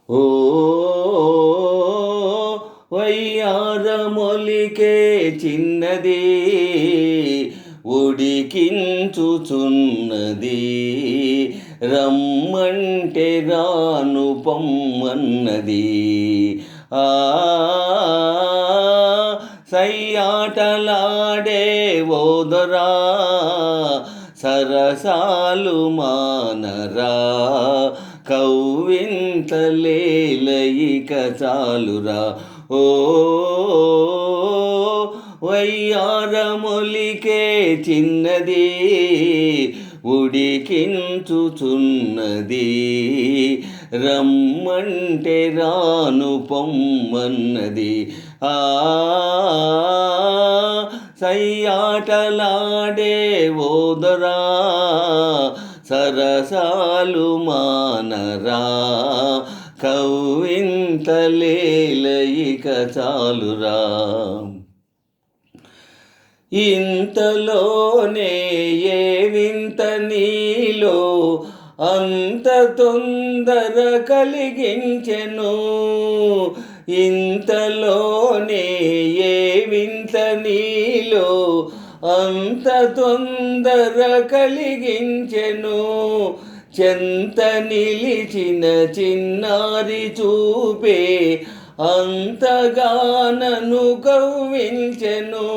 ఓ వయ్యారమొలికే చిన్నది ఉడికించుచున్నది, రమ్మంటే రాను పొమ్మన్నది. సయ్యాటలాడే ఓదరా సరసాలు మానరా, కవ్వింతలేలయిక చాలురా. ఓ వయ్యారమొలికే చిన్నది ఉడికించుచున్నది, రమ్మంటే రాను పొమ్మన్నది. సయ్యాటలాడే ఓదరా సరసాలు మానరా, కవ్వింతలేలయిక చాలురా. ఇంతలోనే ఏ వింత నీలో అంత తొందర కలిగించెను, ఇంతలోనే ఏ వింత నీలో అంత తొందర కలిగించెను. చెంత నిలిచిన చిన్నారి చూపే అంతగానను కవ్వించెను,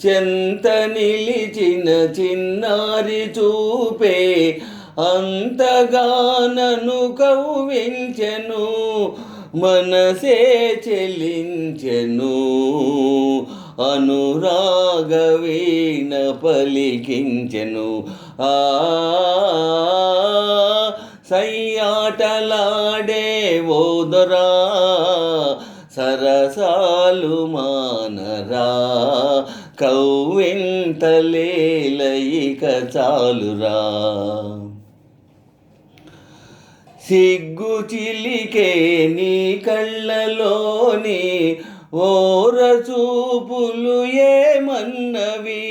చెంత నిలిచిన చిన్నారి చూపే అంతగానను కవ్వించెను. మనసే చెలించెను, అనురాగ వీణ పలికించెను. సయ్యాటలాడే ఓదరా సరసాలు మానరా, కవ్వింతలేలయిక చాలురా. సిగ్గు చిలికే నీ కళ్ళలోని ఓర చూపులు ఏమన్నవి,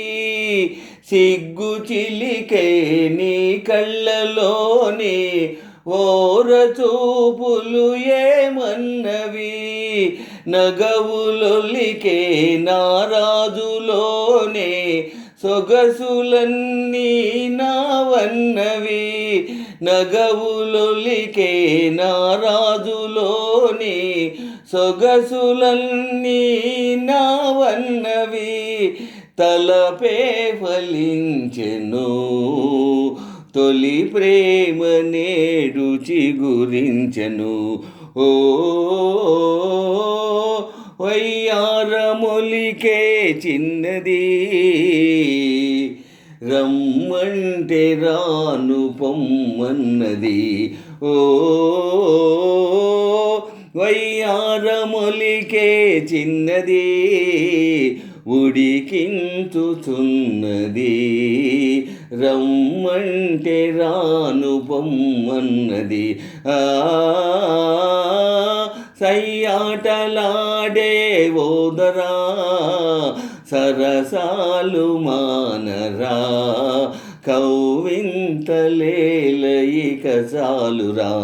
సిగ్గు చిలికే నీ కళ్ళలోని ఓర చూపులు ఏమన్నవి. నగవులొలికే నారాజులోనే సొగసులన్నీ నావన్నవి, నగవులొలికే నారాజులోని సొగసులన్నీ నావన్నవి. తలపే ఫలించెను, తొలి ప్రేమ నేడు చిగురించెను. ఓ వయ్యారమొలికే చిన్నది రమ్మంటే రాను పొమ్మన్నది. ఓ వయ్యారమొలికే చిన్నది ఉడికించుచున్నది, రమ్మంటే రాను పొమ్మన్నది. సయ్యాటలాడే ఓదరా సరసాలు మానరా, కవ్వింతలేలయిక చాలురా.